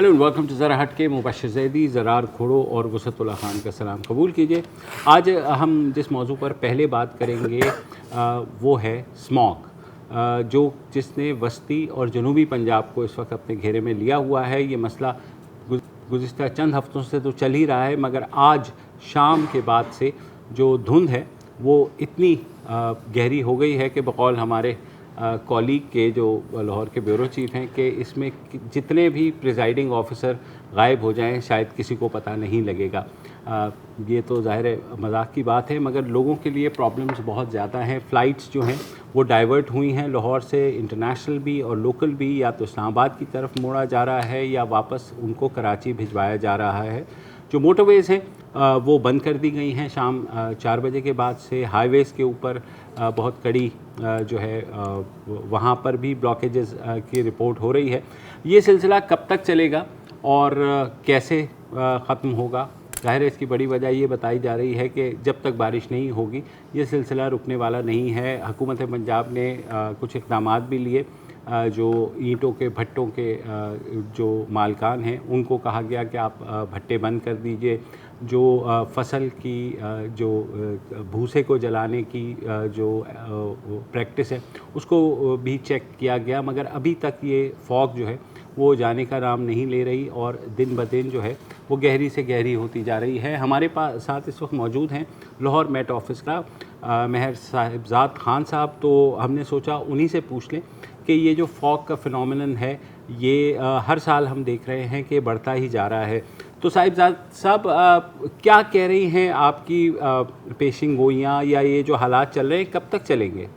Hello and welcome to ज़रा हट के। मुबशर ज़ैदी, ज़रार खोड़ो और वसअतुल्लाह खान का सलाम कबूल कीजिए। आज हम जिस मौजू पर पहले बात करेंगे वो है स्मॉग, जिसने वस्ती और जनूबी पंजाब को इस वक्त अपने घेरे में लिया हुआ है। ये मसला गुज़िश्ता चंद हफ्तों से तो चल ही रहा है, मगर आज शाम के बाद से जो धुंध है वो इतनी गहरी हो गई है कि बकौल हमारे कॉलीग के जो लाहौर के ब्यूरो चीफ हैं कि इसमें जितने भी प्रिजाइडिंग ऑफिसर गायब हो जाएं शायद किसी को पता नहीं लगेगा। ये तो ज़ाहिर है मजाक की बात है, मगर लोगों के लिए प्रॉब्लम्स बहुत ज़्यादा हैं। फ़्लाइट्स जो हैं वो डाइवर्ट हुई हैं लाहौर से, इंटरनेशनल भी और लोकल भी, या तो इस्लामाबाद की तरफ मोड़ा जा रहा है या वापस उनको कराची भिजवाया जा रहा है। जो मोटरवेज़ हैं वो बंद कर दी गई हैं शाम 4 बजे के बाद से। हाईवेज़ के ऊपर बहुत कड़ी जो है वहाँ पर भी ब्लॉकेजेस की रिपोर्ट हो रही है। ये सिलसिला कब तक चलेगा और कैसे ख़त्म होगा? ज़ाहिर है इसकी बड़ी वजह ये बताई जा रही है कि जब तक बारिश नहीं होगी ये सिलसिला रुकने वाला नहीं है। हुकूमत पंजाब ने कुछ इक़दाम भी लिए। जो ईंटों के भट्टों के जो मालकान हैं उनको कहा गया कि आप भट्टे बंद कर दीजिए। जो फसल की जो भूसे को जलाने की जो प्रैक्टिस है उसको भी चेक किया गया, मगर अभी तक ये फॉग जो है वो जाने का नाम नहीं ले रही और दिन ब दिन जो है वो गहरी से गहरी होती जा रही है। हमारे पास साथ इस वक्त मौजूद हैं लाहौर मेट ऑफिस का महर साहिबजाद खान साहब। तो हमने सोचा उन्हीं से पूछ लें कि ये जो फॉग का फिनोमिनन है ये हर साल हम देख रहे हैं कि बढ़ता ही जा रहा है। तो साहिबजाद साहब क्या कह रही हैं आपकी पेशिंग गोइयाँ, या ये जो हालात चल रहे हैं कब तक चलेंगे?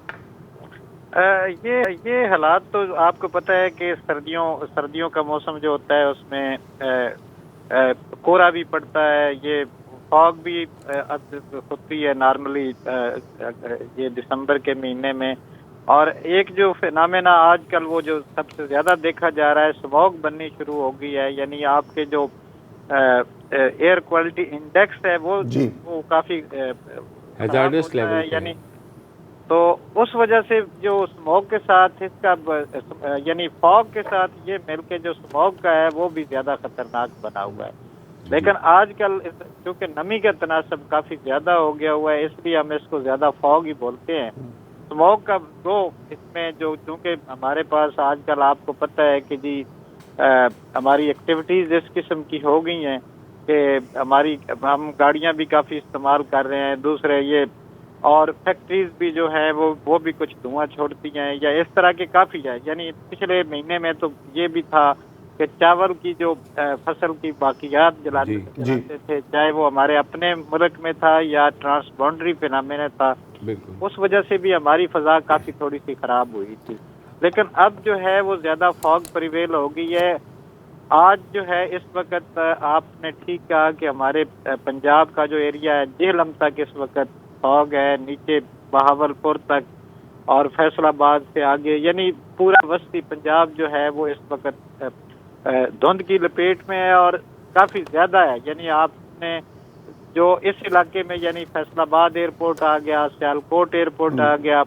ये हालात तो आपको पता है कि सर्दियों का मौसम जो होता है उसमें कोहरा भी पड़ता है, ये फॉग भी होती है नॉर्मली ये दिसंबर के महीने में। और एक जो फिनोमेना आजकल वो जो सबसे ज़्यादा देखा जा रहा है, स्मॉग बननी शुरू हो गई है। यानी आपके जो एयर क्वालिटी इंडेक्स है वो काफ़ी हैजार्डस लेवल है। यानी तो उस वजह से जो स्मॉग के साथ इसका यानी फॉग के साथ ये मिलके जो स्मॉग का है वो भी ज़्यादा ख़तरनाक बना हुआ है। लेकिन आजकल क्योंकि नमी का तनासब काफ़ी ज़्यादा हो गया हुआ है इसलिए हम इसको ज़्यादा फॉग ही बोलते हैं। स्मॉग का जो इसमें जो चूँकि हमारे पास आजकल आपको पता है कि जी हमारी एक्टिविटीज़ इस किस्म की हो गई हैं कि हम गाड़ियाँ भी काफ़ी इस्तेमाल कर रहे हैं, दूसरे ये और फैक्ट्रीज भी जो है वो भी कुछ धुआं छोड़ती हैं या इस तरह के काफ़ी है। यानी पिछले महीने में तो ये भी था कि चावल की जो फसल की बाकियात जलाते थे, चाहे वो हमारे अपने मुल्क में था या ट्रांस बाउंड्री फिनोमेना था, उस वजह से भी हमारी फ़ज़ा काफ़ी थोड़ी सी ख़राब हुई थी। लेकिन अब जो है वो ज़्यादा फॉग प्रिवेल हो गई है। आज जो है इस वक्त आपने ठीक कहा कि हमारे पंजाब का जो एरिया है जेहलम तक इस वक्त फॉग है, नीचे बहावलपुर तक और फैसलाबाद से आगे, यानी पूरा वस्ती पंजाब जो है वो इस वक्त धुंध की लपेट में है और काफ़ी ज़्यादा है। यानी आपने जो इस इलाके में यानी फैसलाबाद एयरपोर्ट आ गया, सियालकोट एयरपोर्ट आ गया,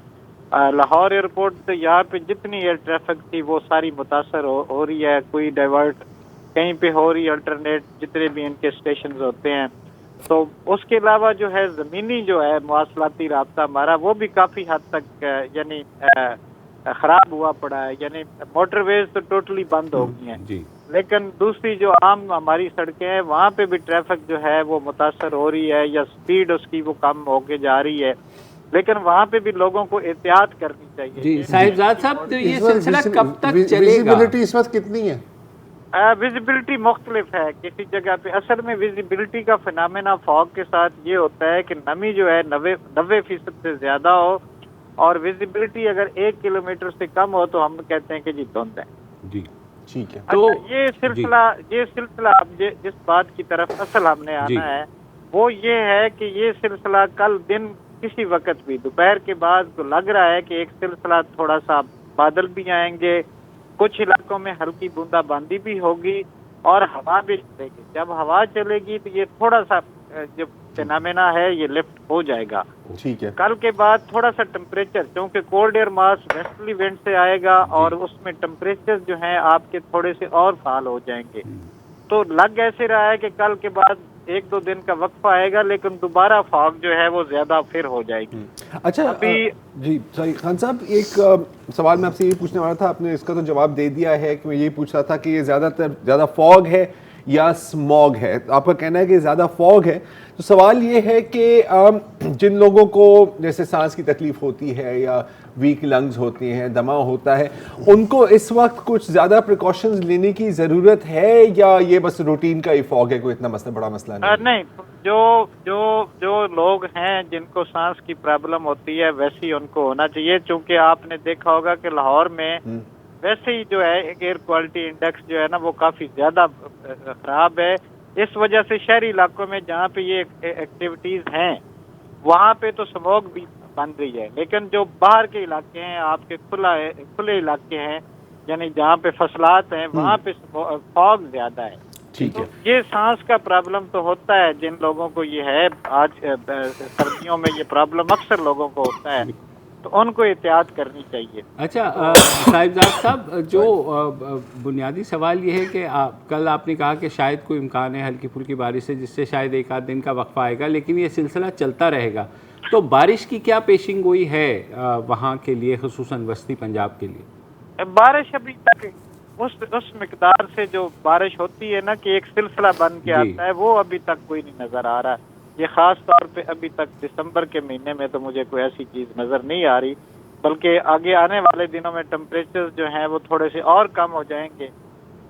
लाहौर एयरपोर्ट, तो यहाँ पे जितनी एयर ट्रैफिक थी वो सारी मुतासर हो रही है। कोई डाइवर्ट कहीं पे हो रही है, अल्टरनेट जितने भी इनके स्टेशन होते हैं। तो उसके अलावा जो है ज़मीनी जो है मवासलाती रास्ता हमारा वो भी काफ़ी हद तक यानी ख़राब हुआ पड़ा है। यानी मोटरवेज तो टोटली बंद हो गई हैं, लेकिन दूसरी जो आम हमारी सड़कें हैं वहाँ पे भी ट्रैफिक जो है वो मुतासर हो रही है या स्पीड उसकी वो कम होके जा रही है, लेकिन वहाँ पे भी लोगों को एहतियात करनी चाहिए। जी साहिबजाद साहब, तो ये सिलसिला कब तक चलेगा? विजिबिलिटी इस वक्त कितनी है? विजिबिलिटी मुख्तलिफ है किसी जगह पे। असल में विजिबिलिटी का फिनोमेना फॉग के साथ ये होता है कि नमी जो है 90% से ज़्यादा हो और विजिबिलिटी अगर 1 किलोमीटर से कम हो तो हम कहते हैं कि जी धुंध है। जी ठीक है। तो ये सिलसिला अब जिस बात की तरफ असल हमने आना है वो ये है कि ये सिलसिला कल दिन किसी वक्त भी दोपहर के बाद तो लग रहा है कि एक सिलसिला थोड़ा सा बादल भी आएंगे, कुछ इलाकों में हल्की बूंदाबांदी भी होगी और हवा भी चलेगी। जब हवा चलेगी तो ये थोड़ा सा जब फिनोमेना है ये लिफ्ट हो जाएगा। ठीक है। कल के बाद थोड़ा सा टेम्परेचर, क्योंकि cold air mass westerly wind से आएगा और उसमें टेम्परेचर जो है आपके थोड़े से और फाल हो जाएंगे। तो लग ऐसे रहा है कि कल के बाद 1-2 दिन का वक्फा आएगा, लेकिन दोबारा फॉग जो है वो ज्यादा फिर हो जाएगी। अच्छा अभी जी सॉरी खान साहब, एक सवाल मैं आपसे ये पूछने वाला था, आपने इसका तो जवाब दे दिया है कि मैं ये पूछ रहा था कि ये ज़्यादा फॉग है या स्मॉग है। तो आपका कहना है कि ज़्यादा फॉग है। तो सवाल ये है कि जिन लोगों को जैसे सांस की तकलीफ होती है या वीक लंग्स होती हैं, दमा होता है, उनको इस वक्त कुछ ज़्यादा प्रिकॉशंस लेने की ज़रूरत है या ये बस रूटीन का ही फॉग है, कोई इतना बड़ा मसला नहीं? नहीं, जो लोग हैं जिनको सांस की प्रॉब्लम होती है वैसे ही उनको होना चाहिए। क्योंकि आपने देखा होगा कि लाहौर में वैसे ही जो है एयर क्वालिटी इंडेक्स जो है ना वो काफी ज्यादा खराब है। इस वजह से शहरी इलाकों में जहाँ पे ये एक्टिविटीज हैं वहाँ पे तो स्मोक भी बन रही है, लेकिन जो बाहर के इलाके हैं, आपके खुले इलाके हैं, यानी जहाँ पे फसलात हैं, वहाँ पे फॉग ज्यादा है। ठीक है। तो ये सांस का प्रॉब्लम तो होता है जिन लोगों को ये है, आज सर्दियों में ये प्रॉब्लम अक्सर लोगों को होता है, तो उनको एहतियात करनी चाहिए। अच्छा साहिबजाद साहब, जो बुनियादी सवाल ये है कि कल आपने कहा कि शायद कोई इम्कान है हल्की फुल्की बारिश से, जिससे शायद 1-8 दिन का वक्फा आएगा, लेकिन ये सिलसिला चलता रहेगा। तो बारिश की क्या पेशिंग गोई है वहाँ के लिए, खुसूसन वस्ती पंजाब के लिए? बारिश अभी तक उस मिकदार से जो बारिश होती है ना कि एक सिलसिला बन के आता है, वो अभी तक कोई नहीं नजर आ रहा। ये खास तौर पे अभी तक दिसंबर के महीने में तो मुझे कोई ऐसी चीज नजर नहीं आ रही, बल्कि आगे आने वाले दिनों में टेम्परेचर जो हैं वो थोड़े से और कम हो जाएंगे,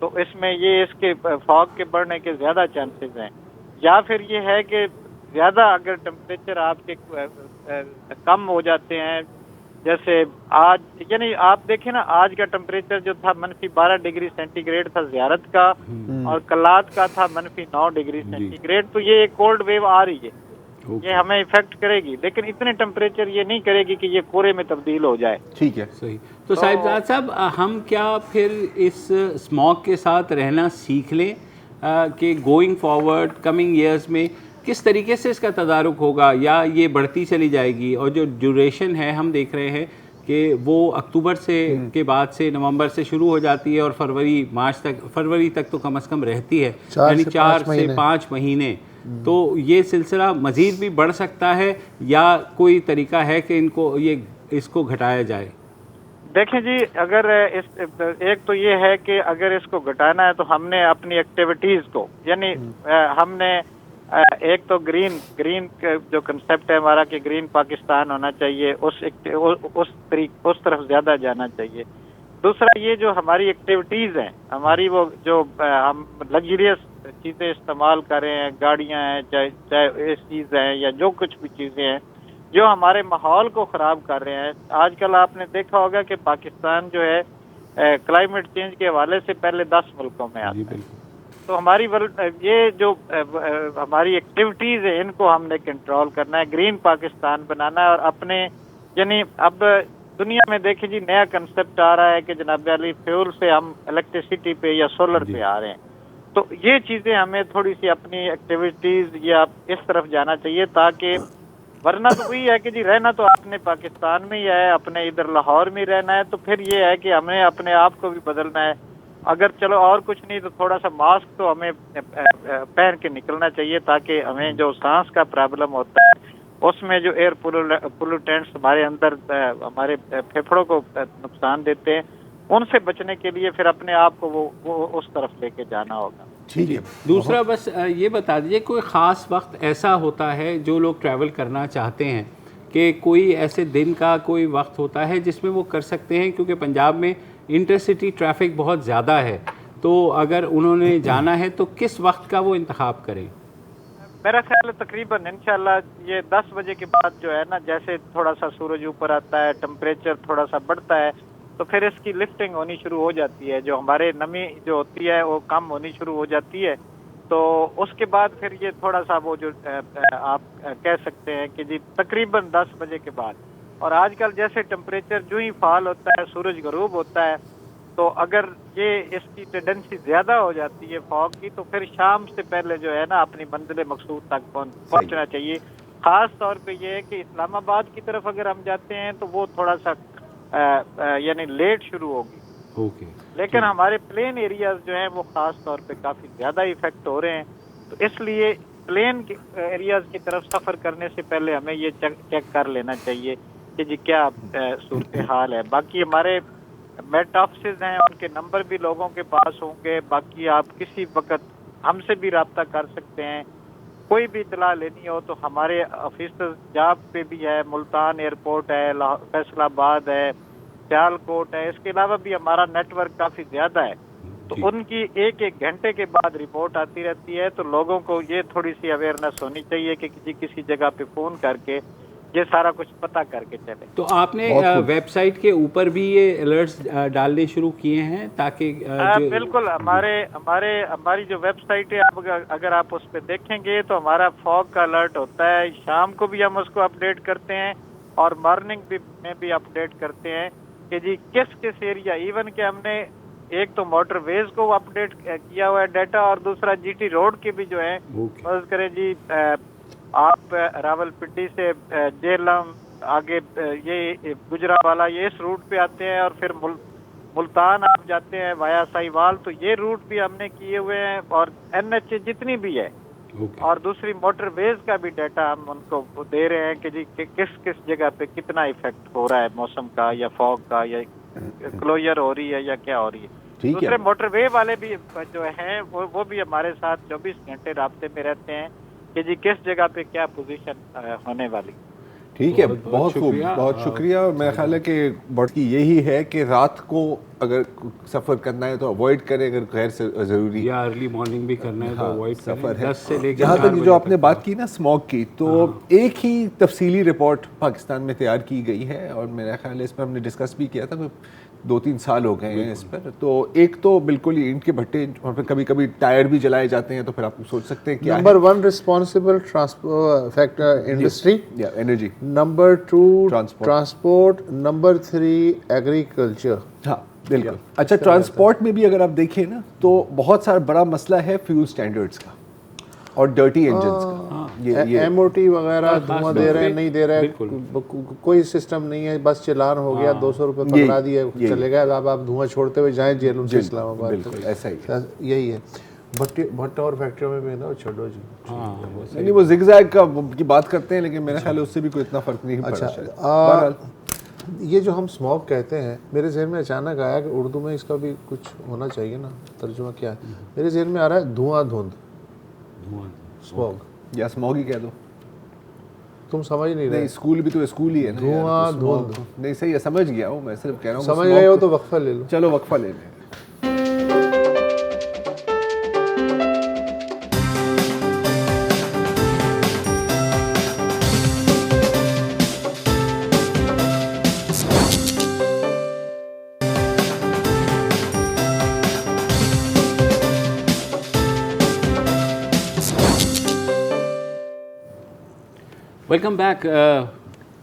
तो इसमें ये इसके फॉग के बढ़ने के ज्यादा चांसेस हैं। या फिर ये है कि ज्यादा अगर टेम्परेचर आपके कम हो जाते हैं, जैसे आज, यानी आप देखें ना आज का टेम्परेचर जो था -12 डिग्री सेंटीग्रेड था ज़ियारत का, और कलात का था -9 डिग्री सेंटीग्रेड। तो ये एक कोल्ड वेव आ रही है, ये हमें इफेक्ट करेगी, लेकिन इतने टेम्परेचर ये नहीं करेगी कि ये कोरे में तब्दील हो जाए। ठीक है, सही। तो साहिबजाद साहब, हम क्या फिर इस स्मॉग के साथ रहना सीख लें कि गोइंग फॉरवर्ड कमिंग ईयर्स में किस तरीके से इसका तदारुक होगा, या ये बढ़ती चली जाएगी? और जो ड्यूरेशन है हम देख रहे हैं कि वो अक्टूबर से के बाद से नवंबर से शुरू हो जाती है और फरवरी तक तो कम से कम रहती है, यानी 4 से 5 महीने। तो ये सिलसिला मज़ीद भी बढ़ सकता है या कोई तरीका है कि इसको घटाया जाए? देखें जी, अगर एक तो ये है कि अगर इसको घटाना है तो हमने अपनी एक्टिविटीज़ को, यानी हमने एक तो ग्रीन जो कंसेप्ट है हमारा कि ग्रीन पाकिस्तान होना चाहिए, उस तरफ ज्यादा जाना चाहिए। दूसरा, ये जो हमारी एक्टिविटीज हैं, हमारी वो जो हम लग्जरियस चीजें इस्तेमाल कर रहे हैं, गाड़ियां हैं, चाहे एसीज हैं या जो कुछ भी चीजें हैं जो हमारे माहौल को खराब कर रहे हैं। आजकल आपने देखा होगा कि पाकिस्तान जो है क्लाइमेट चेंज के हवाले से पहले 10 मुल्कों में आता है। तो हमारी ये जो हमारी एक्टिविटीज है इनको हमने कंट्रोल करना है, ग्रीन पाकिस्तान बनाना है। और अपने, यानी अब दुनिया में देखें जी, नया कंसेप्ट आ रहा है कि जनाब अली फ्यूल से हम इलेक्ट्रिसिटी पे या सोलर पे आ रहे हैं। तो ये चीजें हमें थोड़ी सी अपनी एक्टिविटीज या इस तरफ जाना चाहिए, ताकि वरना तो वही है कि जी रहना तो आपने पाकिस्तान में ही है, अपने इधर लाहौर में रहना है, तो फिर ये है कि हमें अपने आप को भी बदलना है। अगर चलो और कुछ नहीं तो थोड़ा सा मास्क तो हमें पहन के निकलना चाहिए, ताकि हमें जो सांस का प्रॉब्लम होता है उसमें जो एयर पोल्यूटेंट्स हमारे अंदर हमारे फेफड़ों को नुकसान देते हैं, उनसे बचने के लिए फिर अपने आप को वो उस तरफ लेके जाना होगा। ठीक है। दूसरा, बस ये बता दीजिए, कोई ख़ास वक्त ऐसा होता है जो लोग ट्रैवल करना चाहते हैं कि कोई ऐसे दिन का कोई वक्त होता है जिसमें वो कर सकते हैं? क्योंकि पंजाब में इंटरसिटी ट्रैफिक बहुत ज़्यादा है, तो अगर उन्होंने जाना है तो किस वक्त का वो इंतखाब करें? मेरा ख्याल है तकरीबन इंशाल्लाह ये 10 बजे के बाद जो है ना, जैसे थोड़ा सा सूरज ऊपर आता है, टेम्परेचर थोड़ा सा बढ़ता है, तो फिर इसकी लिफ्टिंग होनी शुरू हो जाती है, जो हमारे नमी जो होती है वो कम होनी शुरू हो जाती है। तो उसके बाद फिर ये थोड़ा सा वो जो आप कह सकते हैं कि जी तकरीबन 10 बजे के बाद। और आजकल जैसे टेम्परेचर जो ही फाल होता है, सूरज गरूब होता है, تو اگر یہ اس کی ٹینڈنسی زیادہ ہو جاتی ہے فاگ کی، تو پھر شام سے پہلے جو ہے نا اپنی منزل مقصود تک پہنچنا چاہیے. خاص طور پہ یہ ہے کہ اسلام آباد کی طرف اگر ہم جاتے ہیں تو وہ تھوڑا سا یعنی لیٹ شروع ہوگی. اوکے. لیکن ہمارے پلین ایریاز جو ہیں وہ خاص طور پہ کافی زیادہ ایفیکٹ ہو رہے ہیں. تو اس لیے پلین ایریاز کی طرف سفر کرنے سے پہلے ہمیں یہ چیک کر لینا چاہیے کہ جی کیا صورتحال ہے. باقی ہمارے میٹ آفسز ہیں، ان کے نمبر بھی لوگوں کے پاس ہوں گے. باقی آپ کسی وقت ہم سے بھی رابطہ کر سکتے ہیں. کوئی بھی اطلاع لینی ہو تو ہمارے آفیسر جاب پہ بھی ہے، ملتان ایئرپورٹ ہے، فیصل آباد ہے، سیال کوٹ ہے. اس کے علاوہ بھی ہمارا نیٹ ورک کافی زیادہ ہے. تو ان کی ایک گھنٹے کے بعد رپورٹ آتی رہتی ہے. تو لوگوں کو یہ تھوڑی سی اویئرنیس ہونی چاہیے کہ کسی جگہ پہ فون کر کے یہ سارا کچھ پتہ کر کے چلے. تو آپ نے ویب سائٹ کے اوپر بھی یہ الرٹس ڈالنے شروع کیے ہیں تاکہ بالکل ہماری جو ویب سائٹ ہے اگر آپ اس پہ دیکھیں گے تو ہمارا فاگ کا الرٹ ہوتا ہے. شام کو بھی ہم اس کو اپڈیٹ کرتے ہیں اور مارننگ میں بھی اپڈیٹ کرتے ہیں کہ جی کس ایریا. ایون کہ ہم نے ایک تو موٹر ویز کو اپڈیٹ کیا ہوا ہے ڈیٹا، اور دوسرا جی ٹی روڈ کے بھی جو ہے فرض کریں جی آپ راول پنڈی سے جہلم آگے یہ گجرانوالہ یہ اس روٹ پہ آتے ہیں، اور پھر ملتان آپ جاتے ہیں وایا ساہیوال، تو یہ روٹ بھی ہم نے کیے ہوئے ہیں. اور این ایچ جتنی بھی ہے اور دوسری موٹر ویز کا بھی ڈیٹا ہم ان کو دے رہے ہیں کہ جی کس جگہ پہ کتنا ایفیکٹ ہو رہا ہے موسم کا یا فاگ کا، یا کلوجر ہو رہی ہے یا کیا ہو رہی ہے. دوسرے موٹر وے والے بھی جو ہیں وہ بھی ہمارے ساتھ 24 گھنٹے رابطے میں رہتے ہیں کہ جی کس جگہ پہ کیا پوزیشن ہونے والی. ٹھیک ہے، بہت خوب، بہت شکریہ. میرا خیال ہے کہ بڑھ کی یہی ہے کہ رات کو اگر سفر کرنا ہے تو اوائڈ کریں، اگر غیر سے ضروری یا ارلی مارننگ بھی کرنا ہے تو اوائڈ سفر ہے. 10 سے لے کے جہاں تک جو آپ نے بات کی نا اسموگ کی، تو ایک ہی تفصیلی رپورٹ پاکستان میں تیار کی گئی ہے، اور میرا خیال ہے اس پر ہم نے ڈسکس بھی کیا تھا. 2-3 سال ہو گئے ہیں اس پر. تو ایک تو بالکل اینٹ کے بھٹے، اور پھر کبھی کبھی ٹائر بھی جلائے جاتے ہیں. تو پھر آپ سوچ سکتے ہیں کیا number 1 responsible factor industry, energy, number 2 transport, number 3 agriculture. ہاں بالکل. اچھا، ٹرانسپورٹ میں بھی اگر آپ دیکھیں نا تو بہت سارا بڑا مسئلہ ہے فیول سٹینڈرڈز کا اور ڈرٹی انجنز کا. ایم او ٹی وغیرہ دھواں دے رہے ہیں نہیں دے رہے، کوئی سسٹم نہیں ہے. بس چلان ہو گیا، 200 روپے پکڑا دیا، چلے گئے. اب آپ دھواں چھوڑتے ہوئے جائیں جیلوں سے اسلام آباد. بالکل ایسا ہی یہی ہے. بھٹا اور فیکٹریوں میں بھی نا چھوڑو جی. نہیں، وہ زگ زیگ کی بات کرتے ہیں، لیکن میرے خیال ہے اس سے بھی کوئی اتنا فرق نہیں پڑا. اچھا، یہ جو ہم اسموگ کہتے ہیں، میرے ذہن میں اچانک آیا کہ اردو میں اس کا بھی کچھ ہونا چاہیے نا، ترجمہ کیا ہے. میرے ذہن میں آ رہا ہے دھواں دھند، اسموگ یا اسموگ ہی کہہ دو. تم سمجھ نہیں رہے. اسکول بھی تو اسکول ہی ہے نا. دھواں دھند نہیں صحیح ہے، سمجھ گیا ہوں میں، صرف کہہ رہا ہوں سمجھ گئے ہو تو وقفہ لے لو. چلو وقفہ لے لیں. Welcome back.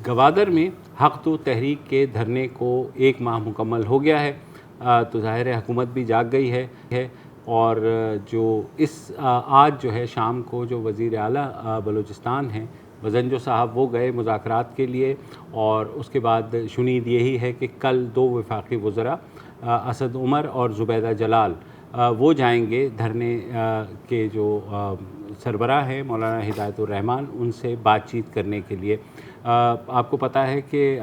گوادر میں حق تو تحریک کے دھرنے کو 1 ماہ مکمل ہو گیا ہے. تو ظاہر ہے حکومت بھی جاگ گئی ہے، اور جو آج جو ہے شام کو جو وزیر اعلیٰ بلوچستان ہیں وزنجو صاحب، وہ گئے مذاکرات کے لیے. اور اس کے بعد شنید یہی ہے کہ کل 2 وفاقی وزراء اسد عمر اور زبیدہ جلال وہ جائیں گے دھرنے کے جو سربراہ ہیں مولانا ہدایت الرحمان، ان سے بات چیت کرنے کے لیے. آپ کو پتہ ہے کہ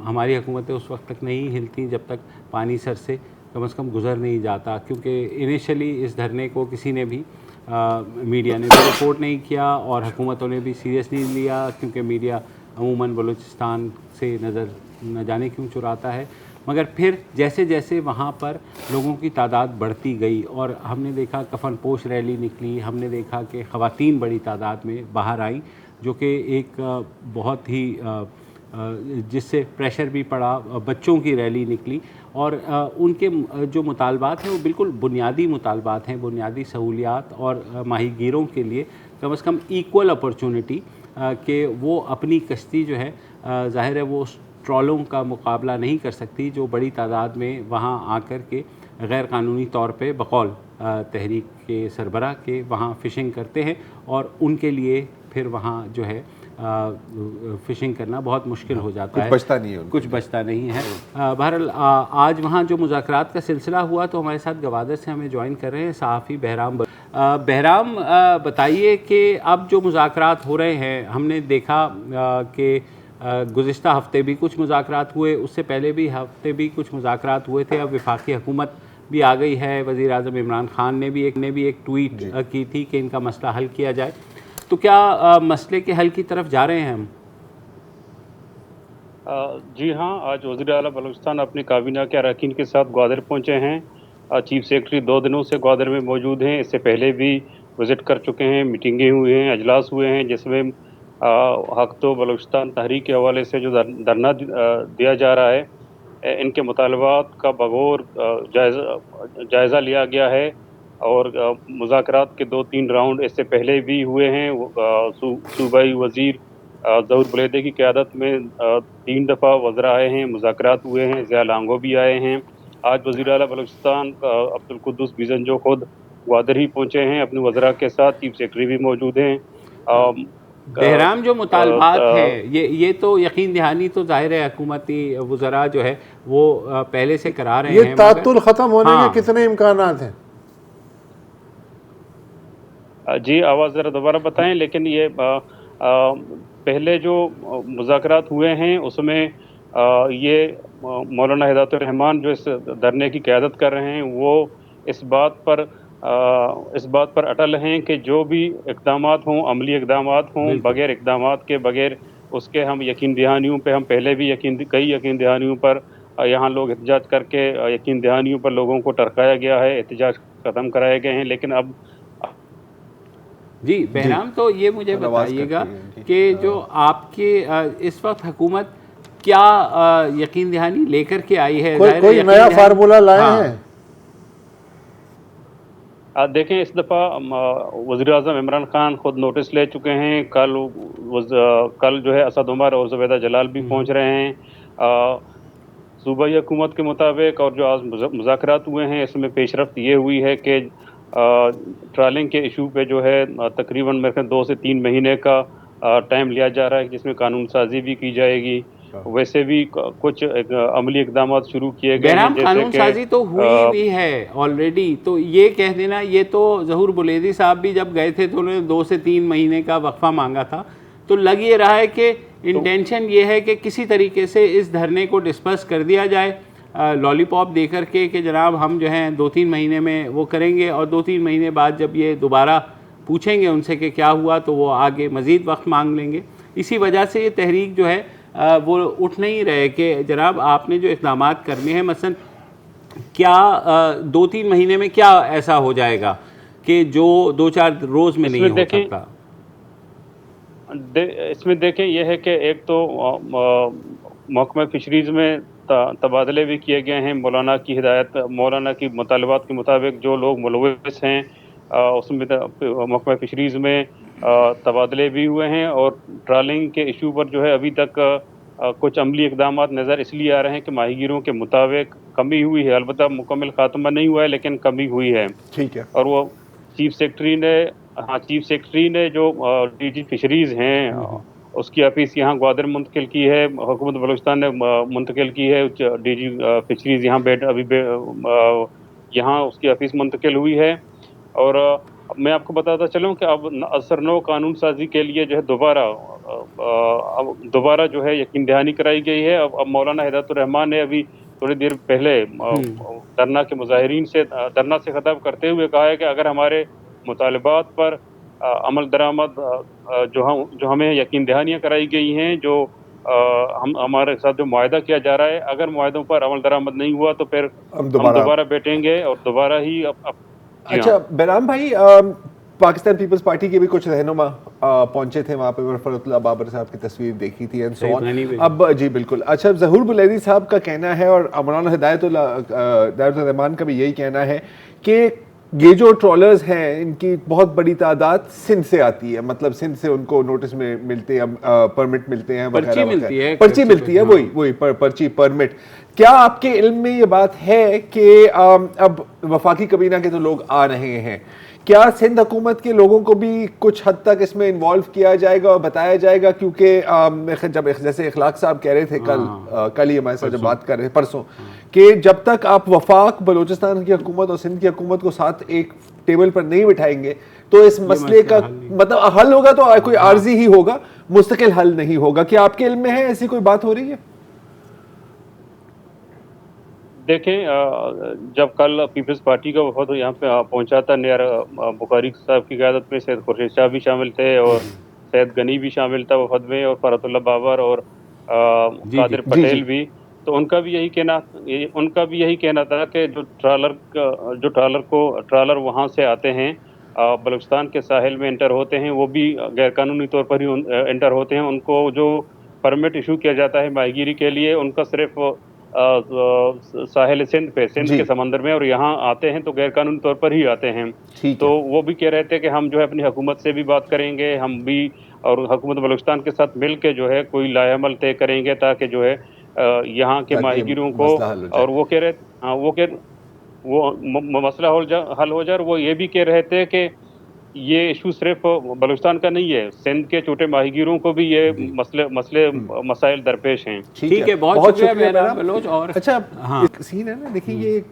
ہماری حکومتیں اس وقت تک نہیں ہلتی جب تک پانی سر سے کم از کم گزر نہیں جاتا، کیونکہ انیشلی اس دھرنے کو کسی نے بھی میڈیا نے بھی رپورٹ نہیں کیا اور حکومتوں نے بھی سیریس نہیں لیا، کیونکہ میڈیا عموماً بلوچستان سے نظر نہ جانے کیوں چراتا ہے. مگر پھر جیسے جیسے وہاں پر لوگوں کی تعداد بڑھتی گئی، اور ہم نے دیکھا کفن پوش ریلی نکلی، ہم نے دیکھا کہ خواتین بڑی تعداد میں باہر آئیں، جو کہ ایک بہت ہی جس سے پریشر بھی پڑا. بچوں کی ریلی نکلی، اور ان کے جو مطالبات ہیں وہ بالکل بنیادی مطالبات ہیں، بنیادی سہولیات اور ماہی گیروں کے لیے کم از کم ایکول اپرچونٹی کہ وہ اپنی کشتی جو ہے ظاہر ہے وہ ٹرالوں کا مقابلہ نہیں کر سکتی جو بڑی تعداد میں وہاں آ کر کے غیر قانونی طور پہ بقول تحریک کے سربراہ کے وہاں فشنگ کرتے ہیں، اور ان کے لیے پھر وہاں جو ہے فشنگ کرنا بہت مشکل ہو جاتا ہے، کچھ بچتا نہیں ہے۔ بہرحال آج وہاں جو مذاکرات کا سلسلہ ہوا تو ہمارے ساتھ گوادر سے ہمیں جوائن کر رہے ہیں صحافی بہرام، بتائیے کہ اب جو مذاکرات ہو رہے ہیں، ہم نے دیکھا کہ گزشتہ ہفتے بھی کچھ مذاکرات ہوئے، اس سے پہلے بھی ہفتے بھی کچھ مذاکرات ہوئے تھے، اب وفاقی حکومت بھی آ گئی ہے، وزیر اعظم عمران خان نے بھی ایک ٹویٹ کی تھی کہ ان کا مسئلہ حل کیا جائے، تو کیا مسئلے کے حل کی طرف جا رہے ہیں ہم؟ جی ہاں، آج وزیر اعلیٰ بلوچستان اپنی کابینہ کے اراکین کے ساتھ گوادر پہنچے ہیں۔ چیف سیکرٹری 2 دنوں سے گوادر میں موجود ہیں، اس سے پہلے بھی وزٹ کر چکے ہیں، میٹنگیں ہوئے ہیں، اجلاس ہوئے ہیں، جس میں حق تو بلوچستان تحریک کے حوالے سے جو دھرنا دیا جا رہا ہے، ان کے مطالبات کا بغور جائزہ لیا گیا ہے، اور مذاکرات کے 2-3 راؤنڈ اس سے پہلے بھی ہوئے ہیں۔ صوبائی وزیر ظہور بلیدے کی قیادت میں 3 دفعہ وزراء آئے ہیں، مذاکرات ہوئے ہیں، ضیاء لانگو بھی آئے ہیں۔ آج وزیر اعلیٰ بلوچستان عبدالقدوس بیزنجو خود گوادر ہی پہنچے ہیں اپنے وزراء کے ساتھ، چیف سیکرٹری بھی موجود ہیں۔ بہرام، جو مطالبات ہیں یہ تو یقین دہانی تو ظاہر ہے حکومتی وزراء جو ہے وہ پہلے سے کرا رہے ہیں، یہ تعطل ختم ہونے کے کتنے امکانات ہیں؟ جی آواز ذرا دوبارہ بتائیں۔ لیکن یہ پہلے جو مذاکرات ہوئے ہیں اس میں یہ مولانا ہدایت الرحمان جو اس دھرنے کی قیادت کر رہے ہیں، وہ اس بات پر اٹل ہیں کہ جو بھی اقدامات ہوں، عملی اقدامات ہوں، بغیر اقدامات کے، بغیر اس کے ہم یقین دہانیوں پہ، ہم پہلے بھی کئی یقین دہانیوں پر یہاں لوگ احتجاج کر کے یقین دہانیوں پر لوگوں کو ٹرکایا گیا ہے، احتجاج ختم کرائے گئے ہیں، لیکن اب جی بہرام، تو یہ مجھے بتائیے گا کہ جو آپ کے اس وقت حکومت کیا یقین دہانی لے کر کے آئی ہے؟ کوئی نیا فارمولہ لائے ہیں؟ دیکھیں، اس دفعہ وزیر اعظم عمران خان خود نوٹس لے چکے ہیں، کل جو ہے اسد عمر اور زبیدہ جلال بھی پہنچ رہے ہیں۔ صوبائی حکومت کے مطابق اور جو آج مذاکرات ہوئے ہیں اس میں پیش رفت یہ ہوئی ہے کہ ٹرالنگ کے ایشو پہ جو ہے تقریباً 2 سے 3 مہینے کا ٹائم لیا جا رہا ہے، جس میں قانون سازی بھی کی جائے گی۔ ویسے بھی کچھ عملی اقدامات شروع کیے گئے ہیں، جیسے قانون سازی تو ہوئی بھی ہے آلریڈی، تو یہ کہہ دینا، یہ تو ظہور بلیدی صاحب بھی جب گئے تھے تو انہوں نے 2 سے 3 مہینے کا وقفہ مانگا تھا، تو لگ یہ رہا ہے کہ انٹینشن یہ ہے کہ کسی طریقے سے اس دھرنے کو ڈسپرس کر دیا جائے، لالی پاپ دے کر کے کہ جناب ہم جو ہیں 2-3 مہینے میں وہ کریں گے، اور 2-3 مہینے بعد جب یہ دوبارہ پوچھیں گے ان سے کہ کیا ہوا تو وہ آگے مزید وقت مانگ لیں گے۔ اسی وجہ سے یہ تحریک جو ہے وہ اٹھ نہیں رہے کہ جناب آپ نے جو اقدامات کرنے ہیں، مثلا کیا 2-3 مہینے میں کیا ایسا ہو جائے گا کہ جو 2-4 روز میں نہیں ہو سکتا؟ اس میں دیکھیں یہ ہے کہ ایک تو محکمہ فشریز میں تبادلے بھی کیے گئے ہیں، مولانا کی مطالبات کے مطابق جو لوگ ملوث ہیں اس میں محکمہ فشریز میں تبادلے بھی ہوئے ہیں، اور ٹرالنگ کے ایشو پر جو ہے ابھی تک کچھ عملی اقدامات نظر اس لیے آ رہے ہیں کہ ماہی گیروں کے مطابق کمی ہوئی ہے، البتہ مکمل خاتمہ نہیں ہوا ہے لیکن کمی ہوئی ہے۔ ٹھیک ہے، اور وہ چیف سیکرٹری نے جو ڈی جی فشریز ہیں اس کی آفس یہاں گوادر منتقل کی ہے، حکومت بلوچستان نے منتقل کی ہے، ڈی جی فشریز یہاں اس کی آفس منتقل ہوئی ہے۔ اور میں آپ کو بتاتا چلوں کہ اب اثر نو قانون سازی کے لیے جو ہے دوبارہ جو ہے یقین دہانی کرائی گئی ہے۔ اب مولانا ہدایت الرحمان نے ابھی تھوڑی دیر پہلے دھرنا کے مظاہرین سے خطاب کرتے ہوئے کہا ہے کہ اگر ہمارے مطالبات پر عمل درآمد جو ہمیں یقین دہانیاں کرائی گئی ہیں، جو ہمارے ساتھ جو معاہدہ کیا جا رہا ہے، اگر معاہدوں پر عمل درآمد نہیں ہوا تو پھر ہم دوبارہ بیٹھیں گے اور دوبارہ ہی اچھا بہرام بھائی، پاکستان پیپلز پارٹی کے بھی کچھ رہنما پہنچے تھے وہاں پہ، فرت اللہ بابر صاحب کی تصویر دیکھی تھی اب جی بالکل۔ اچھا، ظہور بلیدی صاحب کا کہنا ہے اور مولانا ہدایت الرحمان کا بھی یہی کہنا ہے کہ ये जो ट्रॉलर्स हैं इनकी बहुत बड़ी तादाद सिंध से आती है, मतलब सिंध से उनको नोटिस में मिलते हैं, परमिट मिलते हैं, पर्ची मिलती है, पर्ची मिलती है, वही पर्ची परमिट। क्या आपके इल्म में ये बात है कि अब वफाकी कबीना के तो लोग आ रहे हैं, क्या सिंध हुकूमत के लोगों को भी कुछ हद तक इसमें इन्वॉल्व किया जाएगा और बताया जाएगा? क्योंकि जब जैसे इखलाक साहब कह रहे थे कल ही हमारे साथ जब बात कर रहे थे परसों, कि जब तक आप वफाक बलूचिस्तान की हुकूमत और सिंध की हुकूमत को साथ एक टेबल पर नहीं बिठाएंगे तो इस मसले का मतलब हल होगा तो कोई आर्जी ही होगा, मुस्तकिल हल नहीं होगा। क्या आपके इल्म में है ऐसी कोई बात हो रही है? देखें, जब कल पीपल्स पार्टी का वफद यहाँ पे पहुंचा था, नियर बुखारी साहब की क़यादत में सैयद खुर्शीद शाह भी शामिल थे और सैयद गनी भी शामिल था वफद में, और फरहतुल्लाह बाबर और कादिर पटेल भी। तो उनका भी यही कहना था कि जो ट्रालर वहाँ से आते हैं, बलूचिस्तान के साहिल में इंटर होते हैं, वो भी गैरकानूनी तौर पर ही इंटर होते हैं। उनको जो परमिट इशू किया जाता है माहीगीरी के लिए, उनका सिर्फ साहिल सिंध के समंदर में, और यहाँ आते हैं तो गैरकानूनी तौर पर ही आते हैं। तो वो भी कह रहे थे कि हम जो है अपनी हुकूमत से भी बात करेंगे, हम भी और हुकूमत बलूचिस्तान के साथ मिल के जो है कोई लाएअमल तय करेंगे ताकि जो है यहाँ के माहीगीरों को, और वो कह रहे वो मसला हल हो जाए। और वो ये भी कह रहे थे कि ये इशू सिर्फ बलूचिस्तान का नहीं है, सिंध के छोटे माहीगीरों को भी ये मसाइल दरपेश हैं। ठीक है, बहुत शुक्रिया बलोच। और अच्छा, सीन है ना, देखिए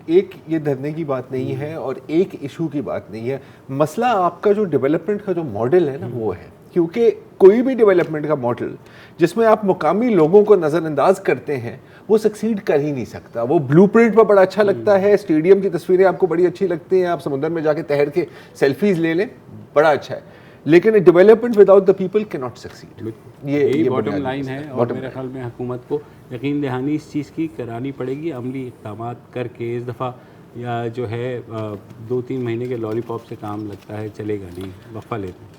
ये धरने की बात नहीं है और एक इशू की बात नहीं है, मसला आपका जो डेवलपमेंट का जो मॉडल है ना वो है। क्योंकि कोई भी डेवलपमेंट का मॉडल जिसमें आप मुकामी लोगों को नज़रअंदाज करते हैं वो सक्सीड कर ही नहीं सकता। वो ब्लूप्रिंट पर बड़ा अच्छा लगता है, स्टेडियम की तस्वीरें आपको बड़ी अच्छी लगती हैं, आप समुद्र में जाके तैर के सेल्फीज ले लें, बड़ा अच्छा है, लेकिन development without the people can not succeed. ये बॉटम लाइन है। और मेरे ख्याल में हुकूमत को यकीन दहानी इस चीज़ की करानी पड़ेगी, अमली इक़दाम करके। इस दफ़ा या जो है 2-3 महीने के लॉलीपॉप से काम लगता है चलेगा नहीं, वफ़ा लेते हैं।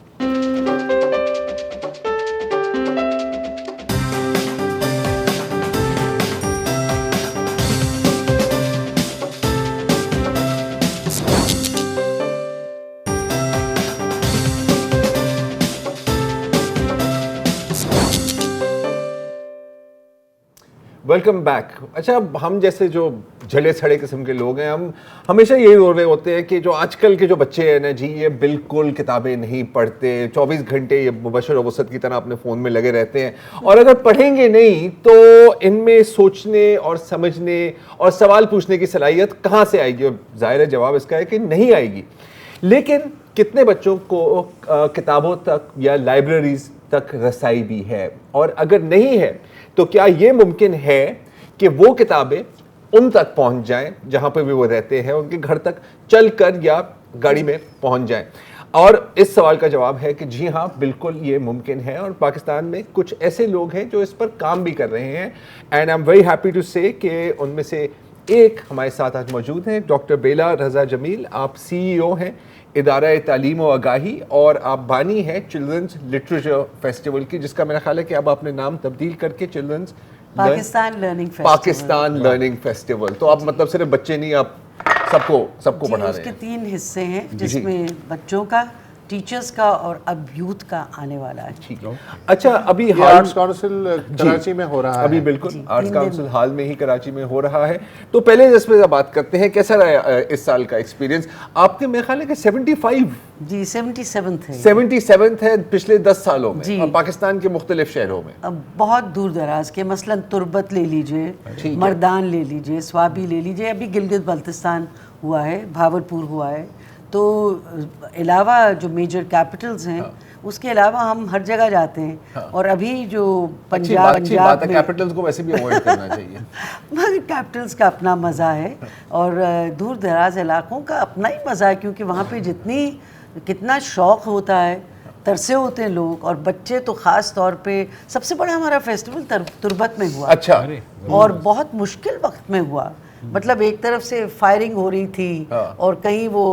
Welcome back. अच्छा, हम जैसे जो झड़े सड़े किस्म के लोग हैं, हम हमेशा यही बोल रहे होते हैं कि जो आजकल के जो बच्चे हैं ना जी, ये बिल्कुल किताबें नहीं पढ़ते, 24 घंटे ये बशर और वसत की तरह अपने फ़ोन में लगे रहते हैं, और अगर पढ़ेंगे नहीं तो इनमें सोचने और समझने और सवाल पूछने की सलाहियत कहाँ से आएगी? और ज़ाहिर है जवाब इसका है कि नहीं आएगी। लेकिन कितने बच्चों को किताबों तक या लाइब्रेरीज तक रसाई भी है? और अगर नहीं है तो क्या ये मुमकिन है कि वो किताबें उन तक पहुंच जाएं जहां पर भी वो रहते हैं, उनके घर तक चलकर या गाड़ी में पहुंच जाएं? और इस सवाल का जवाब है कि जी हाँ, बिल्कुल ये मुमकिन है, और पाकिस्तान में कुछ ऐसे लोग हैं जो इस पर काम भी कर रहे हैं। And I am very happy to say कि उनमें से एक हमारे साथ आज मौजूद हैं, डॉक्टर बेला रज़ा जमील। आप CEO हैं इदारा तालीम व आगाही, और आप बानी हैं चिल्ड्रंस लिटरेचर फेस्टिवल की, जिसका मेरा ख्याल है कि अब आपने नाम तब्दील करके चिल्ड्रंस पाकिस्तान लर्निंग फेस्टिवल। तो आप मतलब सिर्फ बच्चे नहीं, आप सबको पढ़ा रहे हैं। उसके 3 हिस्से हैं, जिसमें बच्चों का, टीचर्स का और अब यूथ का आने वाला है। ठीक है। अच्छा, अभी आर्ट्स काउंसिल कराची में हो रहा है। अभी बिल्कुल आर्ट्स काउंसिल हाल में ही कराची में हो रहा है। तो पहले इस पे बात करते हैं, कैसा रहा इस साल का एक्सपीरियंस? आपके मेरे ख्याल है कि 77 है पिछले 10 सालों में, और पाकिस्तान के मुख्तलिफ शहरों में, अब बहुत दूर दराज के, मसलन तुर्बत ले लीजिए, मर्दान ले लीजिए, स्वाबी ले लीजिए, अभी गिलगित बल्तिस्तान हुआ है, भावलपुर हुआ है। तो अलावा जो मेजर कैपिटल्स हैं, उसके अलावा हम हर जगह जाते हैं। और अभी जो पंजाब में कैपिटल्स को वैसे भी अवॉइड करना चाहिए मगर कैपिटल्स का अपना मज़ा है, और दूर दराज इलाकों का अपना ही मज़ा है, क्योंकि वहाँ पे कितना शौक़ होता है, तरसे होते हैं लोग, और बच्चे तो ख़ास तौर पे। सबसे बड़ा हमारा फेस्टिवल तुर्बत में हुआ। अच्छा। और बहुत मुश्किल वक्त में हुआ, मतलब एक तरफ से फायरिंग हो रही थी और कहीं वो